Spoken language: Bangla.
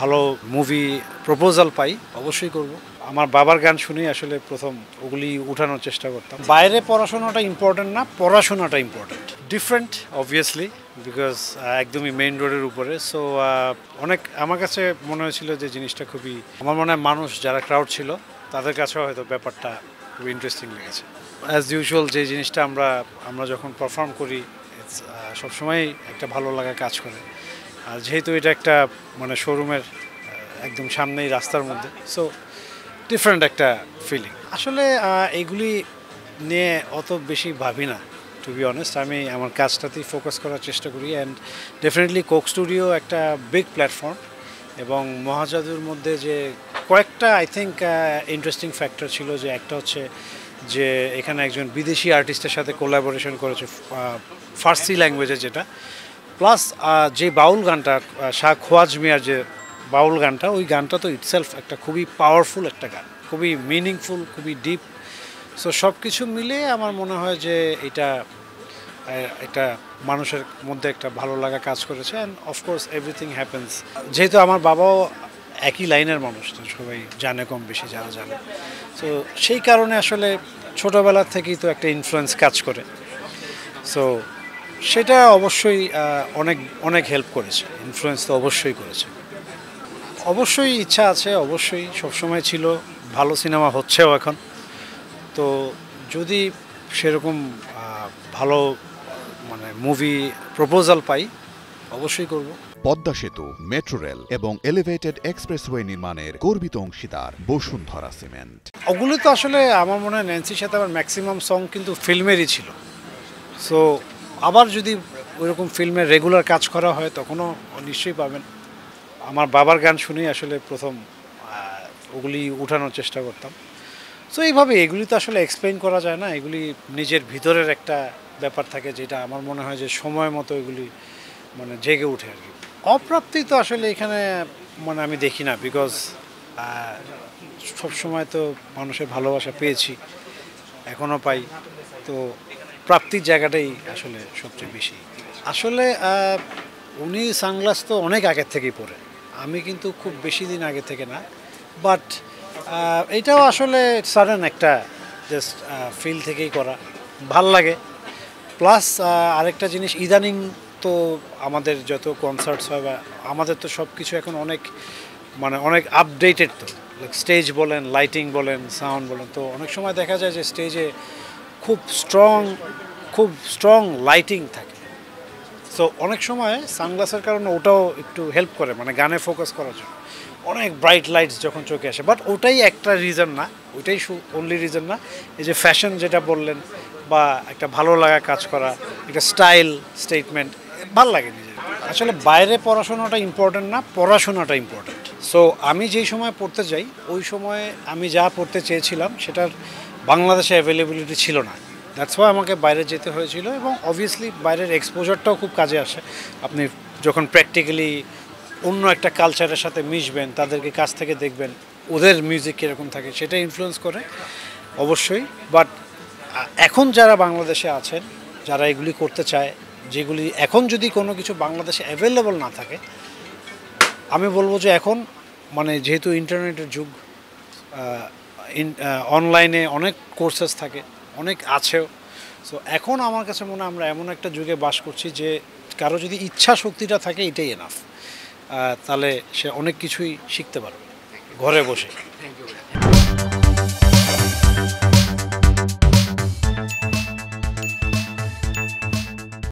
ভালো মুভি প্রপোজাল পাই অবশ্যই করব। আমার বাবার গান শুনেই আসলে প্রথম ওগুলি উঠানোর চেষ্টা করতাম। বাইরে পড়াশোনাটা ইম্পর্টেন্ট না, পড়াশোনাটা ইম্পর্টেন্ট। ডিফারেন্ট অবভিয়াসলি, বিকজ একদমই মেইন রোডের উপরে। সো অনেক আমার কাছে মনে হয়েছিল যে জিনিসটা খুবই, আমার মনে হয় মানুষ যারা ক্রাউড ছিল তাদের কাছেও হয়তো ব্যাপারটা খুব ইন্টারেস্টিং লেগেছে। অ্যাজ ইউজুয়াল যে জিনিসটা আমরা যখন পারফর্ম করি সবসময় একটা ভালো লাগা কাজ করে। আর যেহেতু এটা একটা মানে শোরুমের একদম সামনেই রাস্তার মধ্যে, সো ডিফারেন্ট একটা ফিলিং। আসলে এগুলি নিয়ে অত বেশি ভাবি না, টু বি অনেস্ট। আমি আমার কাজটাতেই ফোকাস করার চেষ্টা করি। অ্যান্ড ডেফিনেটলি কোক স্টুডিও একটা বিগ প্ল্যাটফর্ম, এবং মহাজাদুর মধ্যে যে কয়েকটা আই থিঙ্ক ইন্টারেস্টিং ফ্যাক্টর ছিল, যে একটা হচ্ছে যে এখানে একজন বিদেশি আর্টিস্টের সাথে কোলাবোরেশন করেছে ফার্সি ল্যাঙ্গুয়েজে, যেটা প্লাস যে বাউল গানটা শাহ খোয়াজ মিয়ার যে বাউল গানটা, ওই গানটা তো ইটসেলফ একটা খুবই পাওয়ারফুল একটা গান, খুবই মিনিংফুল, খুবই ডিপ। সো সব কিছু মিলে আমার মনে হয় যে এটা একটা মানুষের মধ্যে একটা ভালো লাগা কাজ করেছে। অ্যান্ড অফকোর্স এভরিথিং হ্যাপেন্স, যেহেতু আমার বাবাও একই লাইনের মানুষ, তো সবাই জানে কম বেশি যারা জানে। তো সেই কারণে আসলে ছোটোবেলার থেকেই তো একটা ইনফ্লুয়েন্স কাজ করে। সো সেটা অবশ্যই অনেক অনেক হেল্প করেছে, ইনফ্লুয়েন্স তো অবশ্যই করেছে। অবশ্যই ইচ্ছা আছে, অবশ্যই সবসময় ছিল, ভালো সিনেমা হচ্ছেও এখন। তো যদি সেরকম ভালো মানে মুভি প্রপোজাল পাই অবশ্যই করব। পদ্মা সেতু, মেট্রো রেল এবং এলিভেটেড এক্সপ্রেসওয়ে নির্মাণের গর্বিত অংশীদার বসুন্ধরা সিমেন্ট। ওগুলো তো আসলে আমার মনে হয় ন্যান্সির সাথে আমার ম্যাক্সিমাম সং কিন্তু ফিল্মেরই ছিল। সো আবার যদি ওইরকম ফিল্মের রেগুলার কাজ করা হয় তখনও নিশ্চয়ই পাবেন। আমার বাবার গান শুনেই আসলে প্রথম ওগুলি উঠানোর চেষ্টা করতাম। সো এইভাবে এগুলি তো আসলে এক্সপ্লেইন করা যায় না, এগুলি নিজের ভিতরের একটা ব্যাপার থাকে, যেটা আমার মনে হয় যে সময় মতো এগুলি মানে জেগে উঠে আর কি। অপ্রাপ্তি তো আসলে এখানে মানে আমি দেখি না, বিকজ সবসময় তো মানুষের ভালোবাসা পেয়েছি, এখনও পাই। তো প্রাপ্তির জায়গাটাই আসলে সবচেয়ে বেশি। আসলে উনি সানগ্লাস তো অনেক আগের থেকেই পরে, আমি কিন্তু খুব বেশি দিন আগে থেকে না। বাট এটাও আসলে সাডেন একটা জাস্ট ফিল থেকেই করা, ভাল লাগে। প্লাস আরেকটা জিনিস, ইদানিং তো আমাদের যত কনসার্টস হয় বা আমাদের তো সব কিছু এখন অনেক মানে অনেক আপডেটেড। তো স্টেজ বলেন, লাইটিং বলেন, সাউন্ড বলেন, তো অনেক সময় দেখা যায় যে স্টেজে খুব স্ট্রং লাইটিং থাকে। সো অনেক সময় সানগ্লাসের কারণে ওটাও একটু হেল্প করে, মানে গানে ফোকাস করার জন্য অনেক ব্রাইট লাইটস যখন চোখে আসে। বাট ওটাই একটা রিজন না, ওইটাই অনলি রিজন না। এই যে ফ্যাশন যেটা বললেন, বা একটা ভালো লাগা কাজ করা, একটা স্টাইল স্টেটমেন্ট ভাল লাগে নিজের। আসলে বাইরে পড়াশোনাটা ইম্পর্টেন্ট না, পড়াশোনাটা ইম্পর্টেন্ট। সো আমি যেই সময় পড়তে যাই, ওই সময়ে আমি যা পড়তে চেয়েছিলাম সেটার বাংলাদেশে অ্যাভেলেবিলিটি ছিল না। দ্যাটস ওয়াই আমাকে বাইরে যেতে হয়েছিল। এবং অবভিয়াসলি বাইরের এক্সপোজারটাও খুব কাজে আসে। আপনি যখন প্র্যাকটিক্যালি অন্য একটা কালচারের সাথে মিশবেন, তাদেরকে কাছ থেকে দেখবেন, ওদের মিউজিক কীরকম থাকে, সেটা ইনফ্লুয়েন্স করে অবশ্যই। বাট এখন যারা বাংলাদেশে আছেন, যারা এগুলি করতে চায়, যেগুলি এখন যদি কোনো কিছু বাংলাদেশে অ্যাভেলেবল না থাকে, আমি বলবো যে এখন মানে যেহেতু ইন্টারনেটের যুগ, অনলাইনে অনেক কোর্সেস থাকে, অনেক আছেও। সো এখন আমার কাছে মনে হয় আমরা এমন একটা যুগে বাস করছি যে কারো যদি ইচ্ছা শক্তিটা থাকে, এটাই এনাফ। তাহলে সে অনেক কিছুই শিখতে পারবে ঘরে বসে।